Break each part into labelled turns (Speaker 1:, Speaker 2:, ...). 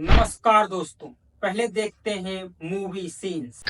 Speaker 1: नमस्कार दोस्तों, पहले देखते हैं मूवी सीन्स।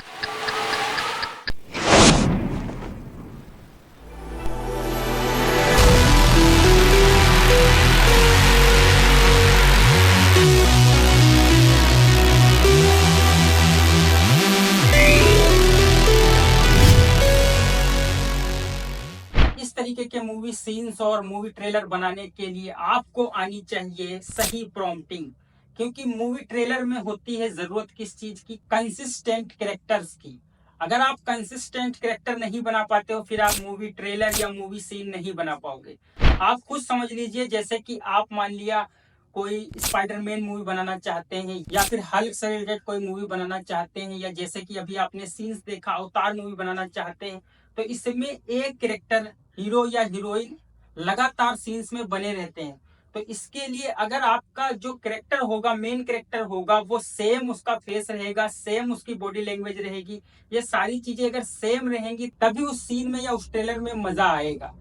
Speaker 1: इस तरीके के मूवी सीन्स और मूवी ट्रेलर बनाने के लिए आपको आनी चाहिए सही प्रॉम्प्टिंग, क्योंकि मूवी ट्रेलर में होती है जरूरत किस चीज की? कंसिस्टेंट कैरेक्टर्स की। अगर आप कंसिस्टेंट कैरेक्टर नहीं बना पाते हो, फिर आप मूवी ट्रेलर या मूवी सीन नहीं बना पाओगे। आप खुद समझ लीजिए, जैसे कि आप मान लिया कोई स्पाइडरमैन मूवी बनाना चाहते हैं, या फिर हल्क से रिलेटेड कोई मूवी बनाना चाहते हैं, या जैसे कि अभी आपने सीन्स देखा अवतार मूवी बनाना चाहते हैं, तो इसमें एक कैरेक्टर हीरो या हीरोइन लगातार सीन्स में बने रहते हैं। तो इसके लिए अगर आपका जो कैरेक्टर होगा, मेन कैरेक्टर होगा, वो सेम उसका फेस रहेगा, सेम उसकी बॉडी लैंग्वेज रहेगी, ये सारी चीजें अगर सेम रहेंगी तभी उस सीन में या उस ट्रेलर में मजा आएगा।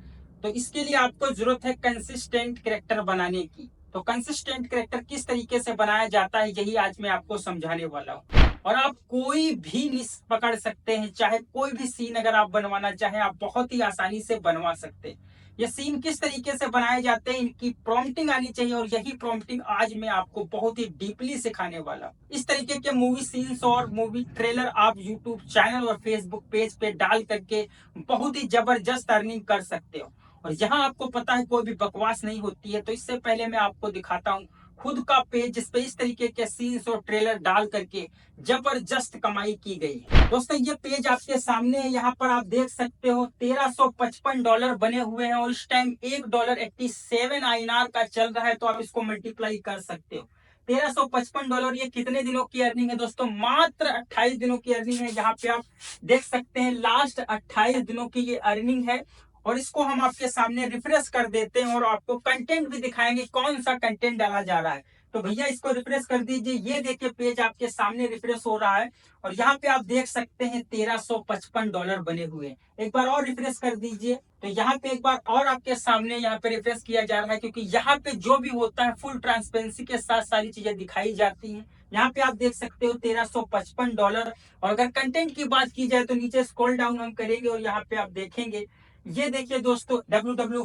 Speaker 1: तो इसके लिए आपको जरूरत है कंसिस्टेंट कैरेक्टर बनाने की। तो कंसिस्टेंट कैरेक्टर किस तरीके से बनाया जाता है, यही आज मैं आपको समझाने वाला हूँ। और आप कोई भी निश पकड़ सकते हैं, चाहे कोई भी सीन अगर आप बनवाना चाहें, आप बहुत ही आसानी से बनवा सकते हैं। ये सीन किस तरीके से बनाए जाते हैं, इनकी प्रॉम्प्टिंग आनी चाहिए, और यही प्रॉम्प्टिंग आज मैं आपको बहुत ही डीपली सिखाने वाला हूँ। इस तरीके के मूवी सीन्स और मूवी ट्रेलर आप यूट्यूब चैनल और फेसबुक पेज पे डाल करके बहुत ही जबरदस्त अर्निंग कर सकते हो। और यहाँ आपको पता है कोई भी बकवास नहीं होती है। तो इससे पहले मैं आपको दिखाता हूँ खुद का पेज, जिसपे इस तरीके के सीन्स और ट्रेलर डाल करके जबरदस्त कमाई की गई। दोस्तों, ये पेज आपके सामने है। यहाँ पर आप देख सकते हो $1355 बने हुए हैं, और इस टाइम $1.87 का चल रहा है। तो आप इसको मल्टीप्लाई कर सकते हो। $1355 ये कितने दिनों की अर्निंग है दोस्तों? मात्र 28 दिनों की अर्निंग है। यहाँ पे आप देख सकते हैं लास्ट 28 दिनों की ये अर्निंग है। और इसको हम आपके सामने रिफ्रेश कर देते हैं और आपको कंटेंट भी दिखाएंगे, कौन सा कंटेंट डाला जा रहा है। तो भैया इसको रिफ्रेश कर दीजिए। ये देखिए पेज आपके सामने रिफ्रेश हो रहा है, और यहाँ पे आप देख सकते हैं $1355 बने हुए हैं। एक बार और रिफ्रेश कर दीजिए, तो यहाँ पे एक बार और आपके सामने यहाँ पे रिफ्रेश किया जा रहा है, क्योंकि यहाँ पे जो भी होता है फुल ट्रांसपेरेंसी के साथ सारी चीजें दिखाई जाती हैं। यहाँ पे आप देख सकते हो $1355। और अगर कंटेंट की बात की जाए तो नीचे स्क्रॉल डाउन हम करेंगे, और यहाँ पे आप देखेंगे, ये देखिए दोस्तों, डब्ल्यू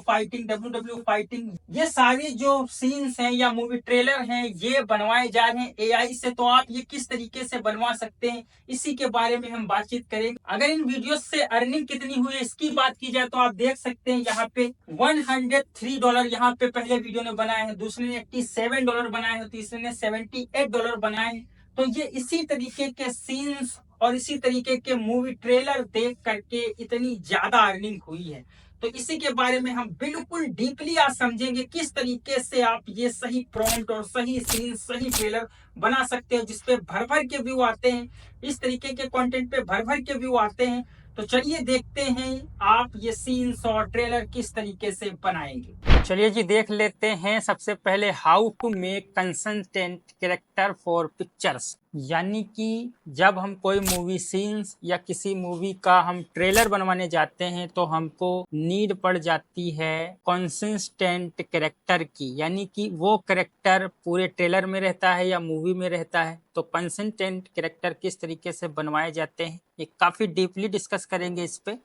Speaker 1: फाइटिंग, ये सारे जो सीन्स हैं या मूवी ट्रेलर हैं, ये बनवाए जा रहे हैं एआई से। तो आप ये किस तरीके से बनवा सकते हैं, इसी के बारे में हम बातचीत करेंगे। अगर इन वीडियो से अर्निंग कितनी हुई है इसकी बात की जाए, तो आप देख सकते हैं यहाँ पे $103 यहाँ पे पहले वीडियो ने बनाए हैं, दूसरे ने $87 बनाए हैं, तीसरे ने $78 बनाए हैं। तो ये इसी तरीके के सीन्स और इसी तरीके के मूवी ट्रेलर देख करके इतनी ज्यादा अर्निंग हुई है। तो इसी के बारे में हम बिल्कुल डीपली आज समझेंगे, किस तरीके से आप ये सही प्रॉम्प्ट और सही सीन, सही ट्रेलर बना सकते हो, जिसपे भर भर के व्यू आते हैं। इस तरीके के कंटेंट पे भर भर के व्यू आते हैं। तो चलिए देखते हैं आप ये सीन्स और ट्रेलर किस तरीके से बनाएंगे। तो चलिए जी, देख लेते हैं सबसे पहले how to make consistent character for pictures. यानी कि जब हम कोई मूवी सीन्स या किसी मूवी का हम ट्रेलर बनवाने जाते हैं, तो हमको नीड पड़ जाती है कंसिस्टेंट कैरेक्टर की। यानी कि वो कैरेक्टर पूरे ट्रेलर में रहता है या मूवी में रहता है। तो कंसिस्टेंट कैरेक्टर किस तरीके से बनवाए जाते हैं, ये काफ़ी डीपली डिस्कस करेंगे इस पे।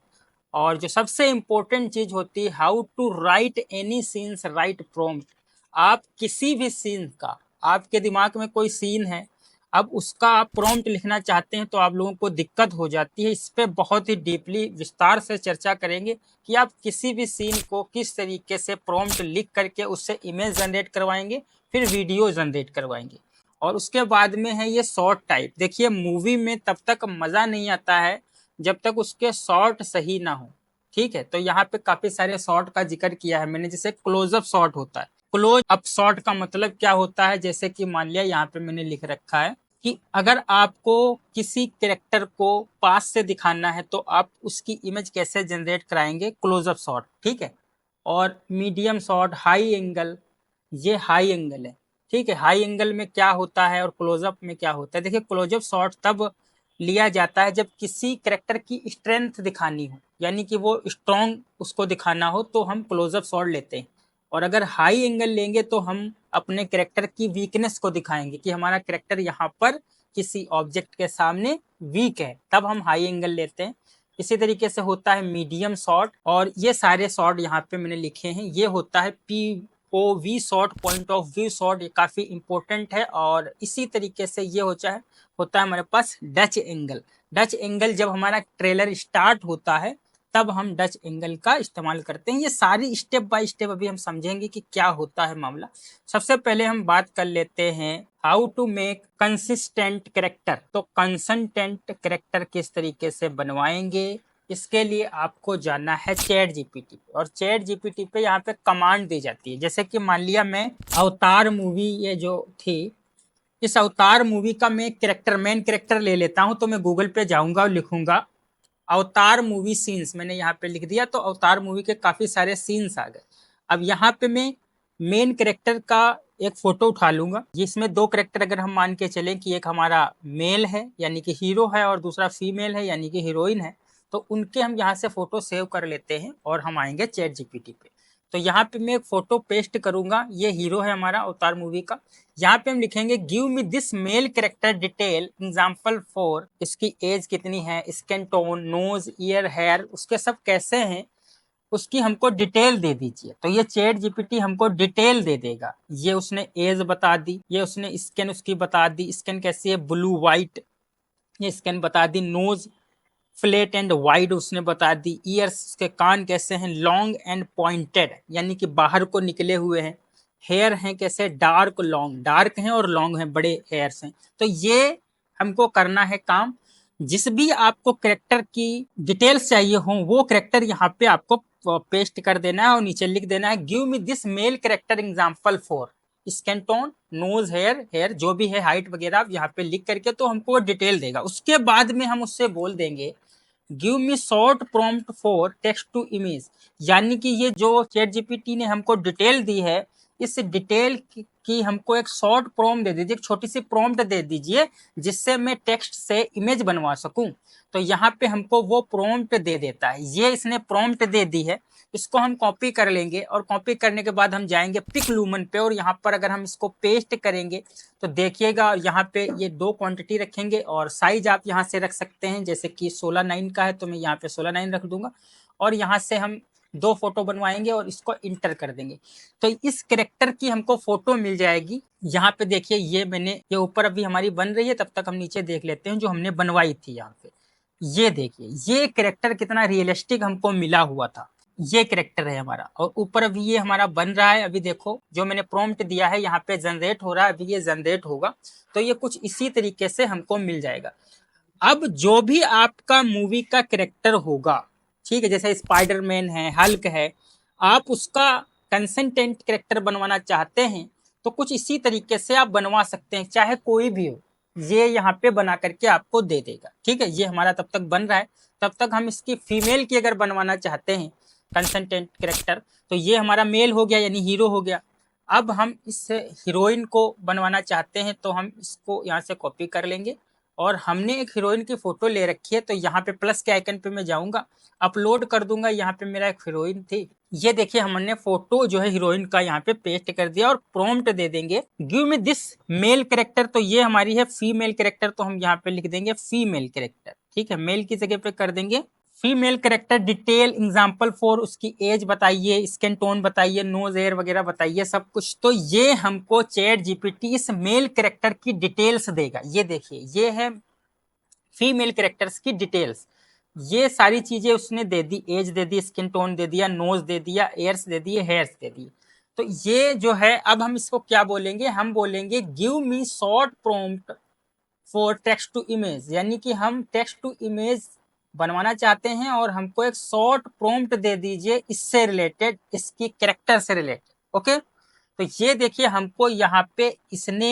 Speaker 1: और जो सबसे इम्पोर्टेंट चीज़ होती है, how to write any scenes write prompt. आप किसी भी सीन का, आपके दिमाग में कोई सीन है, अब उसका आप प्रॉम्प्ट लिखना चाहते हैं, तो आप लोगों को दिक्कत हो जाती है। इस पे बहुत ही डीपली विस्तार से चर्चा करेंगे कि आप किसी भी सीन को किस तरीके से प्रॉम्प्ट लिख करके उससे इमेज जनरेट करवाएंगे, फिर वीडियो जनरेट करवाएंगे। और उसके बाद में है ये शॉर्ट टाइप। देखिए, मूवी में तब तक मज़ा नहीं आता है जब तक उसके शॉट सही ना हो। ठीक है, तो यहाँ पे काफी सारे शॉट का जिक्र किया है मैंने। जैसे क्लोजअप शॉट होता है। क्लोज अप शॉट का मतलब क्या होता है? जैसे कि मान लिया यहाँ पे मैंने लिख रखा है कि अगर आपको किसी कैरेक्टर को पास से दिखाना है, तो आप उसकी इमेज कैसे जनरेट कराएंगे? Closeup shot. ठीक है। और मीडियम शॉट, हाई एंगल, ये हाई एंगल है। ठीक है, हाई एंगल में क्या होता है और क्लोजअप में क्या होता है? देखिए, क्लोजअप शॉट तब लिया जाता है जब किसी कैरेक्टर की स्ट्रेंथ दिखानी हो, यानी कि वो स्ट्रॉन्ग उसको दिखाना हो, तो हम क्लोजअप शॉट लेते हैं। और अगर हाई एंगल लेंगे तो हम अपने कैरेक्टर की वीकनेस को दिखाएंगे कि हमारा कैरेक्टर यहाँ पर किसी ऑब्जेक्ट के सामने वीक है, तब हम हाई एंगल लेते हैं। इसी तरीके से होता है मीडियम शॉट, और ये सारे शॉट यहाँ पे मैंने लिखे हैं। ये होता है POV shot, point of view shot, ये काफी इंपॉर्टेंट है। और इसी तरीके से ये होता है हमारे पास डच एंगल। डच एंगल जब हमारा ट्रेलर स्टार्ट होता है तब हम डच एंगल का इस्तेमाल करते हैं। ये सारी स्टेप बाय स्टेप अभी हम समझेंगे कि क्या होता है मामला। सबसे पहले हम बात कर लेते हैं how to make consistent character. तो कंसिस्टेंट कैरेक्टर किस तरीके से बनवाएंगे, इसके लिए आपको जाना है चैट जीपीटी पे। और चैट जीपीटी पे यहाँ पे कमांड दी जाती है। जैसे कि मान लिया मैं अवतार मूवी ये जो थी, इस अवतार मूवी का मैं कैरेक्टर मेन कैरेक्टर ले लेता हूं। तो मैं गूगल पे जाऊंगा और लिखूंगा अवतार मूवी सीन्स, मैंने यहाँ पे लिख दिया तो अवतार मूवी के काफी सारे सीन्स आ गए। अब यहाँ पे मैं मेन कैरेक्टर का एक फोटो उठा लूंगा, जिसमें दो कैरेक्टर अगर हम मान के चलें कि एक हमारा मेल है यानी कि हीरो है और दूसरा फीमेल है यानी कि हीरोइन है, तो उनके हम यहाँ से फोटो सेव कर लेते हैं और हम आएंगे चैट जीपीटी पे। तो यहाँ पे मैं एक फोटो पेस्ट करूंगा, ये हीरो है हमारा अवतार मूवी का। यहाँ पे हम लिखेंगे give me this male character detail example for, इसकी एज कितनी है, skin tone, nose, ear, hair, उसके सब कैसे हैं, उसकी हमको डिटेल दे दीजिए। तो ये चैट जीपीटी हमको डिटेल दे देगा। ये उसने एज बता दी, ये उसने स्किन उसकी बता दी, स्किन कैसी है ब्लू वाइट, ये स्किन बता दी, नोज फ्लैट एंड वाइड उसने बता दी, ईयर्स के कान कैसे हैं लॉन्ग एंड पॉइंटेड यानी कि बाहर को निकले हुए हैं, हेयर हैं कैसे डार्क लॉन्ग, डार्क हैं और लॉन्ग हैं, बड़े हेयर्स हैं। तो ये हमको करना है काम। जिस भी आपको कैरेक्टर की डिटेल्स चाहिए हो वो कैरेक्टर यहाँ पे आपको पेस्ट कर देना है और नीचे लिख देना है give me this male character example for skin tone, nose, hair जो भी है, हाइट वगैरह आप यहाँ पे लिख करके तो हमको डिटेल देगा। उसके बाद में हम उससे बोल देंगे give me short prompt for text to image, यानी कि ये जो चैट जीपीटी ने हमको डिटेल दी है, इस डिटेल की हमको एक शॉर्ट प्रॉम्प्ट दे दीजिए, एक छोटी सी प्रॉम्प्ट दे दीजिए जिससे मैं टेक्स्ट से इमेज बनवा सकूं। तो यहाँ पे हमको वो प्रॉम्प्ट दे देता है, ये इसने प्रॉम्प्ट दे दी है। इसको हम कॉपी कर लेंगे और कॉपी करने के बाद हम जाएंगे पिक लूमन पे और यहाँ पर अगर हम इसको पेस्ट करेंगे तो देखिएगा यहाँ पे ये दो क्वांटिटी रखेंगे और साइज आप यहाँ से रख सकते हैं। जैसे कि 16:9 का है तो मैं यहाँ पे 16:9 रख दूंगा और यहाँ से हम दो फोटो बनवाएंगे और इसको इंटर कर देंगे। तो इस कैरेक्टर की हमको फोटो मिल जाएगी। यहाँ पे देखिए ये ऊपर अभी हमारी बन रही है, तब तक हम नीचे देख लेते हैं जो हमने बनवाई थी। यहाँ पे ये देखिए ये कैरेक्टर कितना रियलिस्टिक हमको मिला हुआ था, ये कैरेक्टर है हमारा। और ऊपर अभी ये हमारा बन रहा है, अभी देखो जो मैंने प्रॉम्प्ट दिया है यहाँ पे जनरेट हो रहा है, अभी ये जनरेट होगा। तो ये कुछ इसी तरीके से हमको मिल जाएगा। अब जो भी आपका मूवी का कैरेक्टर होगा, ठीक है, जैसे स्पाइडरमैन है, हल्क है, आप उसका कंसिस्टेंट कैरेक्टर बनवाना चाहते हैं तो कुछ इसी तरीके से आप बनवा सकते हैं, चाहे कोई भी हो, ये यहाँ पे बना करके आपको दे देगा। ठीक है, ये हमारा तब तक बन रहा है। तब तक हम इसकी फीमेल की अगर बनवाना चाहते हैं कंसिस्टेंट कैरेक्टर, तो ये हमारा मेल हो गया यानी हीरो हो गया। अब हम इस हीरोइन को बनवाना चाहते हैं तो हम इसको यहाँ से कॉपी कर लेंगे और हमने एक हीरोइन की फोटो ले रखी है तो यहाँ पे प्लस के आइकन पे मैं जाऊंगा, अपलोड कर दूंगा। यहाँ पे मेरा एक हीरोइन थी, ये देखिए हमने फोटो जो है हीरोइन का यहाँ पे पेस्ट कर दिया और प्रॉम्प्ट दे देंगे give me this male character. तो ये हमारी है फीमेल कैरेक्टर, तो हम यहाँ पे लिख देंगे फीमेल कैरेक्टर। ठीक है, मेल की जगह पे कर देंगे female character detail example for, उसकी एज बताइए, स्किन टोन बताइए, नोज, एयर वगैरह बताइए सब कुछ। तो ये हमको चैट जीपीटी इस मेल कैरेक्टर की डिटेल्स देगा। ये देखिए ये है फीमेल कैरेक्टर्स की डिटेल्स, ये सारी चीजें उसने दे दी, एज दे दी, स्किन टोन दे दिया, नोज दे दिया, एयर्स दे दिए, हेयर्स दे दिए। तो ये जो है अब हम इसको क्या बोलेंगे, हम बोलेंगे give me short prompt for text to image, यानी कि हम टेक्स्ट टू इमेज बनवाना चाहते हैं और हमको एक शॉर्ट प्रॉम्प्ट दे दीजिए इससे रिलेटेड, इसकी कैरेक्टर से रिलेटेड। ओके, तो ये देखिए हमको यहाँ पे इसने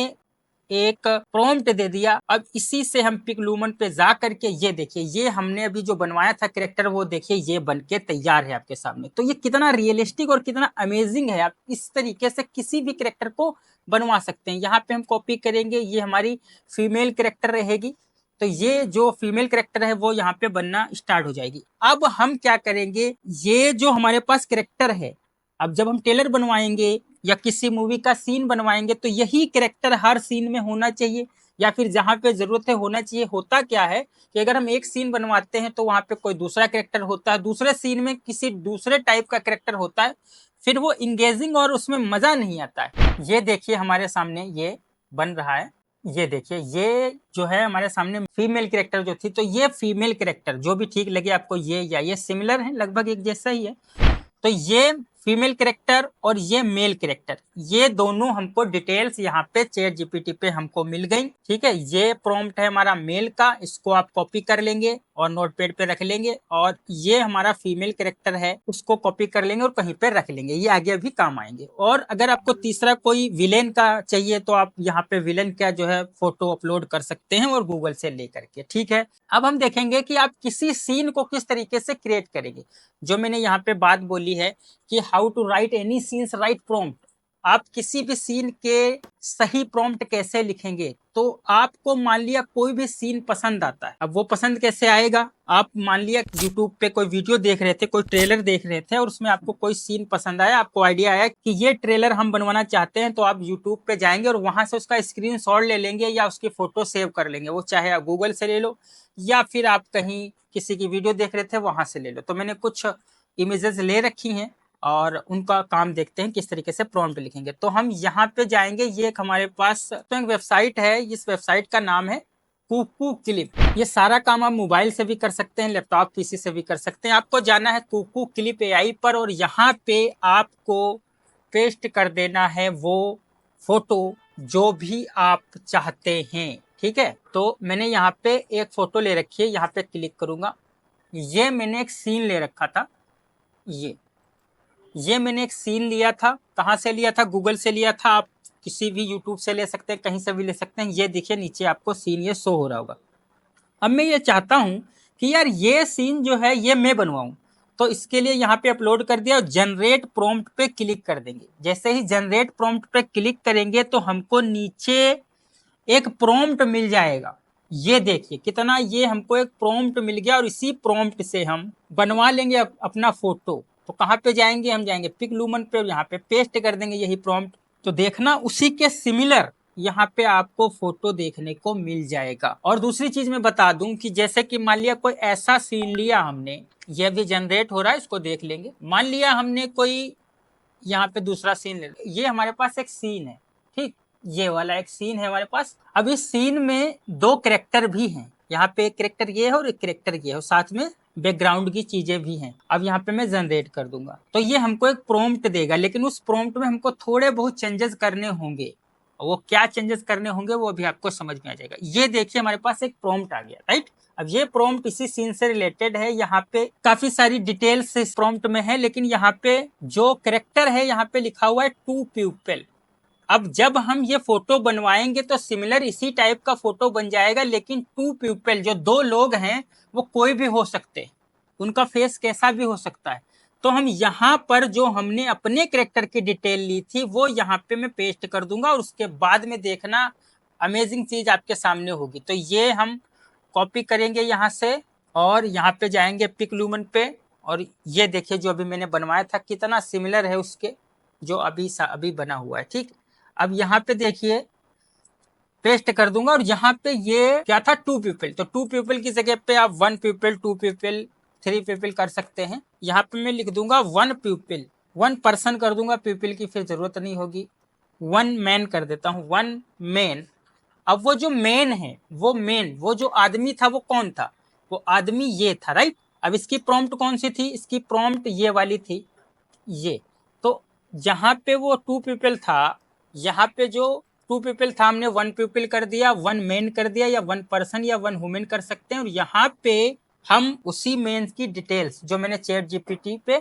Speaker 1: एक प्रॉम्प्ट दे दिया। अब इसी से हम पिक लूमन पे जा करके ये देखिए ये हमने अभी जो बनवाया था कैरेक्टर, वो देखिए ये बन के तैयार है आपके सामने। तो ये कितना रियलिस्टिक और कितना अमेजिंग है, आप इस तरीके से किसी भी कैरेक्टर को बनवा सकते हैं। यहाँ पे हम कॉपी करेंगे, ये हमारी फीमेल कैरेक्टर रहेगी, तो ये जो फीमेल कैरेक्टर है वो यहाँ पे बनना स्टार्ट हो जाएगी। अब हम क्या करेंगे, ये जो हमारे पास कैरेक्टर है, अब जब हम टेलर बनवाएंगे या किसी मूवी का सीन बनवाएंगे तो यही कैरेक्टर हर सीन में होना चाहिए, या फिर जहाँ पे जरूरत है होना चाहिए। होता क्या है कि अगर हम एक सीन बनवाते हैं तो वहां पे कोई दूसरा कैरेक्टर होता है, दूसरे सीन में किसी दूसरे टाइप का कैरेक्टर होता है, फिर वो इंगेजिंग और उसमें मजा नहीं आता है। ये देखिए हमारे सामने ये बन रहा है, ये देखिए ये जो है हमारे सामने फीमेल कैरेक्टर जो थी, तो ये फीमेल कैरेक्टर जो भी ठीक लगे आपको, ये या ये सिमिलर है, लगभग एक जैसा ही है। तो ये फीमेल कैरेक्टर और ये मेल कैरेक्टर, ये दोनों हमको डिटेल्स यहाँ पे चैट जीपीटी पे हमको मिल गई। ठीक है, ये प्रॉम्प्ट है हमारा मेल का, इसको आप कॉपी कर लेंगे और नोटपैड पे रख लेंगे, और ये हमारा फीमेल कैरेक्टर है उसको कॉपी कर लेंगे और कहीं पे रख लेंगे, ये आगे भी काम आएंगे। और अगर आपको तीसरा कोई विलेन का चाहिए तो आप यहाँ पे विलेन का जो है फोटो अपलोड कर सकते हैं और गूगल से लेकर के। ठीक है, अब हम देखेंगे कि आप किसी सीन को किस तरीके से क्रिएट करेंगे। जो मैंने यहाँ पे बात बोली है कि how to write any scenes write prompt, आप किसी भी सीन के सही प्रॉम्प्ट कैसे लिखेंगे। तो आपको मान लिया कोई भी सीन पसंद आता है, अब वो पसंद कैसे आएगा, आप मान लिया यूट्यूब पे कोई वीडियो देख रहे थे, कोई ट्रेलर देख रहे थे और उसमें आपको कोई सीन पसंद आया, आपको आइडिया आया कि ये ट्रेलर हम बनवाना चाहते हैं, तो आप यूट्यूब पे जाएंगे और वहां से उसका स्क्रीनशॉट ले लेंगे या उसकी फोटो सेव कर लेंगे, वो चाहे आप गूगल से ले लो या फिर आप कहीं किसी की वीडियो देख रहे थे वहां से ले लो। तो मैंने कुछ इमेजेस ले रखी हैं और उनका काम देखते हैं किस तरीके से प्रॉम्प्ट लिखेंगे। तो हम यहाँ पे जाएंगे, ये एक हमारे पास तो एक वेबसाइट है, इस वेबसाइट का नाम है कुकू क्लिप। ये सारा काम आप मोबाइल से भी कर सकते हैं, लैपटॉप पीसी से भी कर सकते हैं। आपको जाना है कुकू क्लिप एआई पर और यहाँ पे आपको पेस्ट कर देना है वो फोटो जो भी आप चाहते हैं। ठीक है, तो मैंने यहाँ पे एक फोटो ले रखी है, यहाँ पे क्लिक करूंगा। ये मैंने एक सीन ले रखा था, ये मैंने एक सीन लिया था, कहाँ से लिया था, गूगल से लिया था, आप किसी भी यूट्यूब से ले सकते हैं, कहीं से भी ले सकते हैं। ये देखिए नीचे आपको सीन ये शो हो रहा होगा। अब मैं ये चाहता हूँ कि यार ये सीन जो है ये मैं बनवाऊं, तो इसके लिए यहाँ पे अपलोड कर दिया और जनरेट प्रॉम्प्ट पे क्लिक कर देंगे। जैसे ही जनरेट प्रॉम्प्ट पे क्लिक करेंगे तो हमको नीचे एक प्रॉम्प्ट मिल जाएगा। ये देखिए कितना, ये हमको एक प्रॉम्प्ट मिल गया और इसी प्रॉम्प्ट से हम बनवा लेंगे अपना फोटो। तो कहाँ पे जाएंगे, हम जाएंगे पिकलूमन पे और यहाँ पे पेस्ट कर देंगे यही प्रॉम्प्ट। तो देखना उसी के सिमिलर यहाँ पे आपको फोटो देखने को मिल जाएगा। और दूसरी चीज मैं बता दूं कि जैसे कि मान लिया कोई ऐसा सीन लिया हमने, ये भी जनरेट हो रहा है, इसको देख लेंगे। मान लिया हमने कोई यहाँ पे दूसरा सीन ले, ये हमारे पास एक सीन है, ठीक, ये वाला एक सीन है हमारे पास। अब इस सीन में दो कैरेक्टर भी हैं, यहाँ पे एक कैरेक्टर ये है और एक कैरेक्टर ये है, और साथ में बैकग्राउंड की चीजें भी हैं। अब यहाँ पे मैं जनरेट कर दूंगा तो ये हमको एक प्रॉम्प्ट देगा, लेकिन उस प्रॉम्प्ट में हमको थोड़े बहुत चेंजेस करने होंगे। वो क्या चेंजेस करने होंगे वो भी आपको समझ में आ जाएगा। ये देखिए हमारे पास एक प्रॉम्प्ट आ गया, राइट। अब ये प्रॉम्प्ट इसी सीन से रिलेटेड है, यहाँ पे काफी सारी डिटेल्स इस प्रॉम्प्ट में है, लेकिन यहाँ पे जो कैरेक्टर है यहाँ पे लिखा हुआ है टू पीपल। अब जब हम ये फोटो बनवाएंगे तो सिमिलर इसी टाइप का फोटो बन जाएगा, लेकिन टू पीपल जो दो लोग हैं वो कोई भी हो सकते हैं, उनका फेस कैसा भी हो सकता है। तो हम यहाँ पर जो हमने अपने कैरेक्टर की डिटेल ली थी वो यहाँ पे मैं पेस्ट कर दूंगा और उसके बाद में देखना अमेजिंग चीज आपके सामने होगी। तो ये हम कॉपी करेंगे यहाँ से और यहाँ पे जाएंगे पिकलूमन पे, और ये देखिए जो अभी मैंने बनवाया था कितना सिमिलर है उसके जो अभी बना हुआ है। ठीक, अब यहाँ पे देखिए पेस्ट कर दूंगा और यहाँ पे ये क्या था, टू पीपल, तो टू पीपल की जगह पे आप one people, two people, three people कर सकते हैं। यहाँ पे मैं लिख दूंगा वन पीपल, वन पर्सन कर दूंगा, पीपल की फिर जरूरत नहीं होगी। वन मैन कर देता हूँ, वन मैन। अब वो जो मैन है वो जो आदमी था वो कौन था, वो आदमी ये था, राइट। अब इसकी प्रॉम्प्ट कौन सी थी, इसकी प्रॉम्प्ट ये वाली थी, ये। तो जहाँ पे वो टू पीपल था, यहाँ पे जो टू पीपल था हमने वन पीपल कर दिया, वन मैन कर दिया, या वन पर्सन या वन वुमेन कर सकते हैं। और यहाँ पे हम उसी मैन की डिटेल्स जो मैंने चैट जीपीटी पे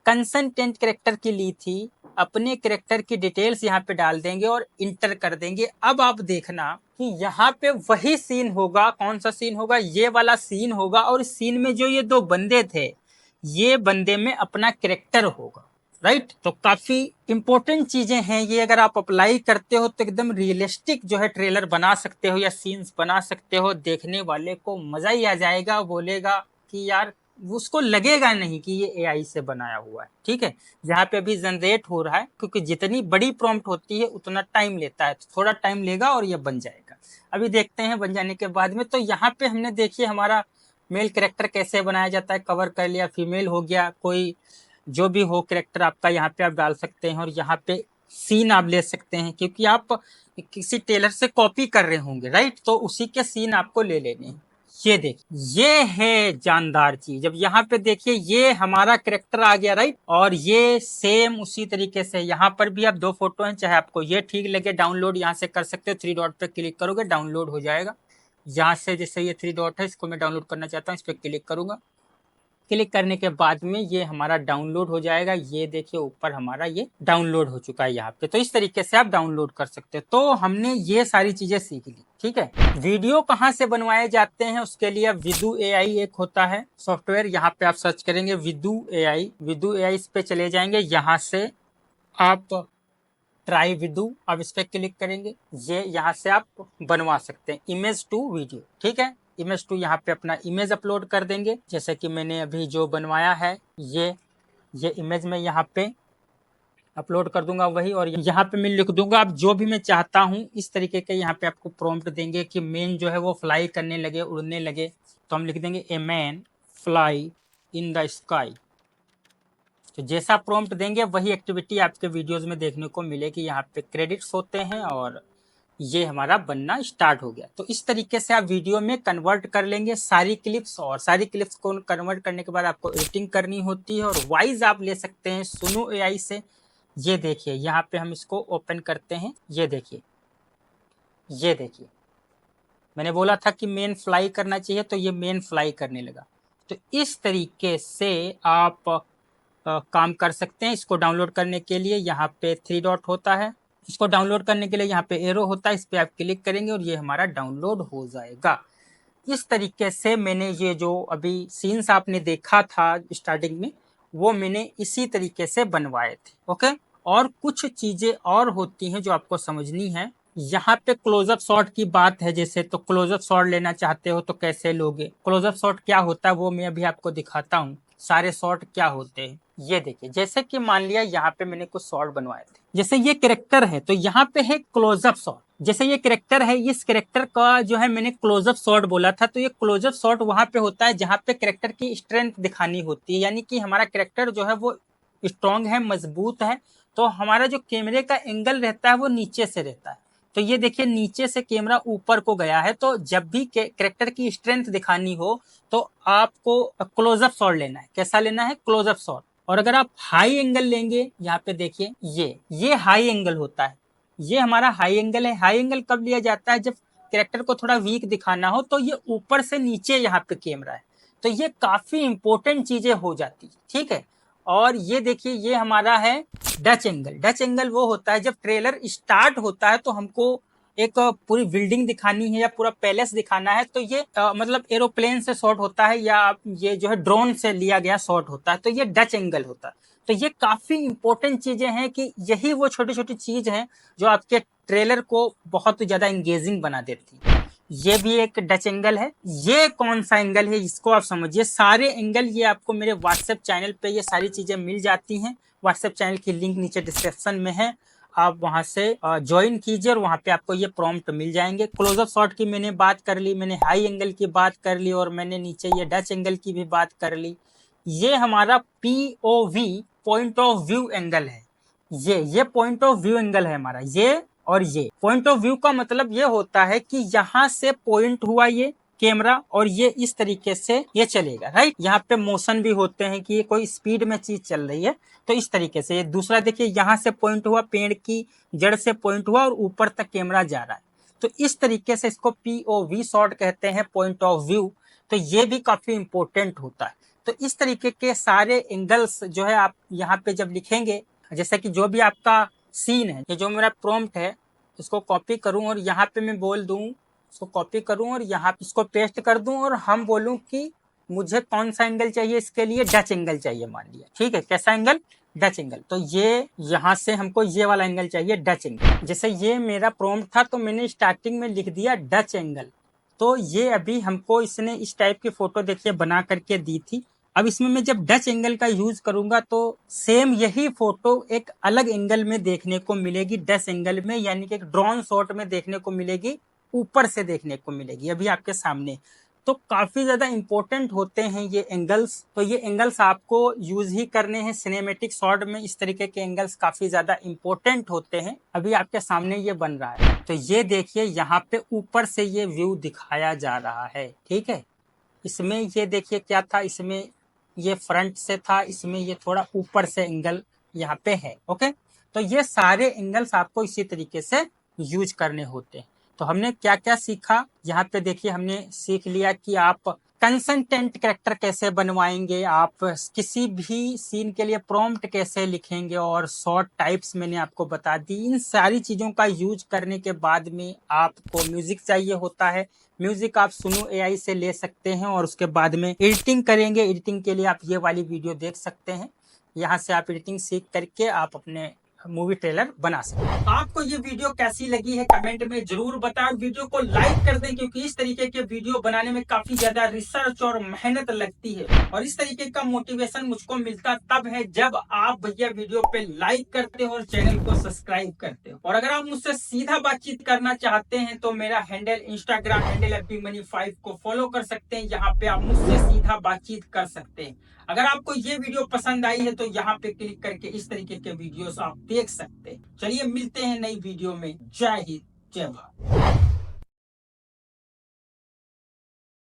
Speaker 1: कंसल्टेंट कैरेक्टर की ली थी, अपने कैरेक्टर की डिटेल्स यहाँ पे डाल देंगे और इंटर कर देंगे। अब आप देखना कि यहाँ पे वही सीन होगा, कौन सा सीन होगा, ये वाला सीन होगा, और इस सीन में जो ये दो बंदे थे, ये बंदे में अपना कैरेक्टर होगा, राइट। तो काफी इंपॉर्टेंट चीजें हैं ये, अगर आप अप्लाई करते हो तो एकदम रियलिस्टिक जो है ट्रेलर बना सकते हो या सीन्स बना सकते हो। देखने वाले को मजा ही आ जाएगा, बोलेगा कि यार उसको लगेगा नहीं कि ये एआई से बनाया हुआ है। ठीक है, जहाँ पे अभी जनरेट हो रहा है, क्योंकि जितनी बड़ी प्रॉम्प्ट होती है उतना टाइम लेता है, तो थोड़ा टाइम लेगा और ये बन जाएगा। अभी देखते हैं बन जाने के बाद में। तो यहाँ पे हमने देखिए हमारा मेल कैरेक्टर कैसे बनाया जाता है, कवर कर लिया। फीमेल हो गया, कोई जो भी हो कैरेक्टर आपका यहाँ पे आप डाल सकते हैं। और यहाँ पे सीन आप ले सकते हैं, क्योंकि आप किसी टेलर से कॉपी कर रहे होंगे, राइट, तो उसी के सीन आपको ले लेने हैं। ये देखिए, ये है जानदार चीज। अब यहाँ पे देखिए ये हमारा कैरेक्टर आ गया, राइट, और ये सेम उसी तरीके से यहाँ पर भी आप 2 फोटो हैं, चाहे आपको ये ठीक लगे डाउनलोड यहाँ से कर सकते हो। 3 डॉट पे क्लिक करोगे डाउनलोड हो जाएगा। यहाँ से जैसे ये 3 डॉट है, इसको मैं डाउनलोड करना चाहता हूँ, इस पर क्लिक करूंगा। क्लिक करने के बाद में ये हमारा डाउनलोड हो जाएगा। ये देखिए ऊपर हमारा ये डाउनलोड हो चुका है यहाँ पे। तो इस तरीके से आप डाउनलोड कर सकते हैं। तो हमने ये सारी चीजें सीख ली। ठीक है, वीडियो कहाँ से बनवाए जाते हैं उसके लिए विदु एआई एक होता है सॉफ्टवेयर। यहाँ पे आप सर्च करेंगे विदु एआई, विदु एआई इस पे चले जाएंगे। यहाँ से आप ट्राई विदु, अब इस पे क्लिक करेंगे। ये यहाँ से आप बनवा सकते हैं इमेज टू वीडियो। ठीक है, इमेज टू यहाँ पे अपना इमेज अपलोड कर देंगे, जैसे कि मैंने अभी जो बनवाया है ये इमेज में यहाँ पे अपलोड कर दूंगा वही। और यहाँ पे मैं लिख दूंगा अब जो भी मैं चाहता हूँ इस तरीके के। यहाँ पे आपको प्रॉम्प्ट देंगे कि मैन जो है वो फ्लाई करने लगे, उड़ने लगे, तो हम लिख देंगे a man fly in the sky. तो जैसा प्रॉम्प्ट देंगे वही एक्टिविटी आपके वीडियोस में देखने को मिलेगी। यहाँ पे क्रेडिट्स होते हैं और ये हमारा बनना स्टार्ट हो गया। तो इस तरीके से आप वीडियो में कन्वर्ट कर लेंगे सारी क्लिप्स। और सारी क्लिप्स को कन्वर्ट करने के बाद आपको एडिटिंग करनी होती है, और वॉइस आप ले सकते हैं सुनो एआई से। ये देखिए यहाँ पे हम इसको ओपन करते हैं। ये देखिए, ये देखिए, मैंने बोला था कि मेन फ्लाई करना चाहिए, तो ये मेन फ्लाई करने लगा। तो इस तरीके से आप काम कर सकते हैं। इसको डाउनलोड करने के लिए यहाँ पे 3 डॉट होता है, इसको डाउनलोड करने के लिए यहाँ पे एरो होता है, इस पे आप क्लिक करेंगे और ये हमारा डाउनलोड हो जाएगा। इस तरीके से मैंने ये जो अभी सीन्स आपने देखा था स्टार्टिंग में, वो मैंने इसी तरीके से बनवाए थे। ओके, और कुछ चीजें और होती हैं जो आपको समझनी है। यहाँ पे क्लोजअप शॉट की बात है जैसे, तो क्लोजअप शॉट लेना चाहते हो तो कैसे लोगे? क्लोजअप शॉट क्या होता है वो मैं अभी आपको दिखाता हूँ। सारे शॉट क्या होते हैं ये देखिए। जैसे कि मान लिया यहाँ पे मैंने कुछ शॉट बनवाए थे, जैसे ये कैरेक्टर है तो यहाँ पे है क्लोजअप शॉट। जैसे ये कैरेक्टर है, इस कैरेक्टर का जो है मैंने क्लोजअप शॉट बोला था, तो ये क्लोजअप शॉट वहां पे होता है जहाँ पे कैरेक्टर की स्ट्रेंथ दिखानी होती है, यानी कि हमारा कैरेक्टर जो है वो स्ट्रॉन्ग है, मजबूत है। तो हमारा जो कैमरे का एंगल रहता है वो नीचे से रहता है। तो ये देखिए नीचे से कैमरा ऊपर को गया है। तो जब भी कैरेक्टर की स्ट्रेंथ दिखानी हो तो आपको क्लोजअप शॉट लेना है। कैसा लेना है? Closeup shot. और अगर आप हाई एंगल लेंगे, यहाँ पे देखिए ये हाई एंगल होता है, ये हमारा हाई एंगल है। हाई एंगल कब लिया जाता है? जब कैरेक्टर को थोड़ा वीक दिखाना हो, तो ये ऊपर से नीचे यहाँ पे कैमरा है, तो ये काफी इंपॉर्टेंट चीजें हो जाती है। ठीक है, और ये देखिए ये हमारा है डच एंगल। डच एंगल वो होता है जब ट्रेलर स्टार्ट होता है तो हमको एक पूरी बिल्डिंग दिखानी है या पूरा पैलेस दिखाना है, तो ये मतलब एरोप्लेन से शॉट होता है या ये जो है ड्रोन से लिया गया शॉट होता है, तो ये डच एंगल होता है। तो ये काफी इंपॉर्टेंट चीजें हैं कि यही वो छोटी छोटी चीज हैं जो आपके ट्रेलर को बहुत ज्यादा एंगेजिंग बना देती है। ये भी एक डच एंगल है। ये कौन सा एंगल है इसको आप समझिए। सारे एंगल ये आपको मेरे व्हाट्सएप चैनल पे ये सारी चीजें मिल जाती हैं। व्हाट्सएप चैनल की लिंक नीचे डिस्क्रिप्शन में है, आप वहां से ज्वाइन कीजिए और वहां पे आपको ये प्रॉम्प्ट मिल जाएंगे। क्लोजअप शॉट की मैंने बात कर ली, मैंने हाई एंगल की बात कर ली, और मैंने नीचे ये डच एंगल की भी बात कर ली। ये हमारा POV point of view angle है। ये पॉइंट ऑफ व्यू एंगल है हमारा। ये और ये पॉइंट ऑफ व्यू का मतलब ये होता है कि यहाँ से पॉइंट हुआ ये कैमरा और ये इस तरीके से ये चलेगा, राइट। यहाँ पे मोशन भी होते हैं कि ये कोई स्पीड में चीज चल रही है, तो इस तरीके से। ये दूसरा देखिए यहाँ से पॉइंट हुआ, पेड़ की जड़ से पॉइंट हुआ और ऊपर तक कैमरा जा रहा है, तो इस तरीके से इसको POV शॉट कहते हैं, पॉइंट ऑफ व्यू। तो ये भी काफी इंपॉर्टेंट होता है। तो इस तरीके के सारे एंगल्स जो है आप यहाँ पे जब लिखेंगे, जैसे कि जो भी आपका सीन है, ये जो मेरा प्रॉम्प्ट है इसको कॉपी करूं और यहाँ पे मैं बोल दूं, इसको कॉपी करूं और यहाँ इसको पेस्ट कर दूं और हम बोलूं कि मुझे कौन सा एंगल चाहिए, इसके लिए डच एंगल चाहिए मान लिया। ठीक है, कैसा एंगल? Dutch angle. तो ये यहाँ से हमको ये वाला एंगल चाहिए, डच एंगल। जैसे ये मेरा प्रॉम्प्ट था तो मैंने स्टार्टिंग में लिख दिया डच एंगल। तो ये अभी हमको इसने इस टाइप की फोटो देखिए बना करके दी थी। अब इसमें मैं जब डच एंगल का यूज करूंगा तो सेम यही फोटो एक अलग एंगल में देखने को मिलेगी, डच एंगल में, यानी कि एक ड्रोन शॉट में देखने को मिलेगी, ऊपर से देखने को मिलेगी अभी आपके सामने। तो काफी ज्यादा इंपॉर्टेंट होते हैं ये एंगल्स। तो ये एंगल्स आपको यूज ही करने हैं सिनेमेटिक शॉट में। इस तरीके के एंगल्स काफी ज्यादा इंपॉर्टेंट होते हैं। अभी आपके सामने ये बन रहा है, तो ये देखिए यहाँ पे ऊपर से ये व्यू दिखाया जा रहा है, ठीक है। इसमें ये देखिए क्या था, इसमें ये फ्रंट से था, इसमें ये थोड़ा ऊपर से एंगल यहाँ पे है। ओके, तो ये सारे एंगल्स आपको इसी तरीके से यूज करने होते हैं। तो हमने क्या क्या सीखा यहाँ पे देखिए, हमने सीख लिया कि आप कंसंटेंट कैरेक्टर कैसे बनवाएंगे, आप किसी भी सीन के लिए प्रॉम्प्ट कैसे लिखेंगे, और शॉर्ट टाइप्स मैंने आपको बता दी। इन सारी चीजों का यूज करने के बाद में आपको म्यूजिक चाहिए होता है। म्यूजिक आप सुनो एआई से ले सकते हैं और उसके बाद में एडिटिंग करेंगे। एडिटिंग के लिए आप ये वाली वीडियो देख सकते हैं, यहाँ से आप एडिटिंग सीख करके आप अपने मूवी ट्रेलर बना सकते हैं। आपको ये वीडियो कैसी लगी है कमेंट में जरूर बताएं। वीडियो को लाइक कर दें, क्योंकि इस तरीके के वीडियो बनाने में काफी ज्यादा रिसर्च और मेहनत लगती है, और इस तरीके का मोटिवेशन मुझको मिलता तब है जब आप भैया वीडियो पे लाइक करते हो और चैनल को सब्सक्राइब करते हो। और अगर आप मुझसे सीधा बातचीत करना चाहते हैं तो मेरा हैंडल इंस्टाग्राम हैंडल FBMoney5 को फॉलो कर सकते हैं। यहाँ पे आप मुझसे सीधा बातचीत कर सकते हैं। अगर आपको ये वीडियो पसंद आई है तो यहाँ पे क्लिक करके इस तरीके के वीडियोस आप देख सकते हैं। चलिए मिलते हैं नई वीडियो में। जय हिंद, जय भारत।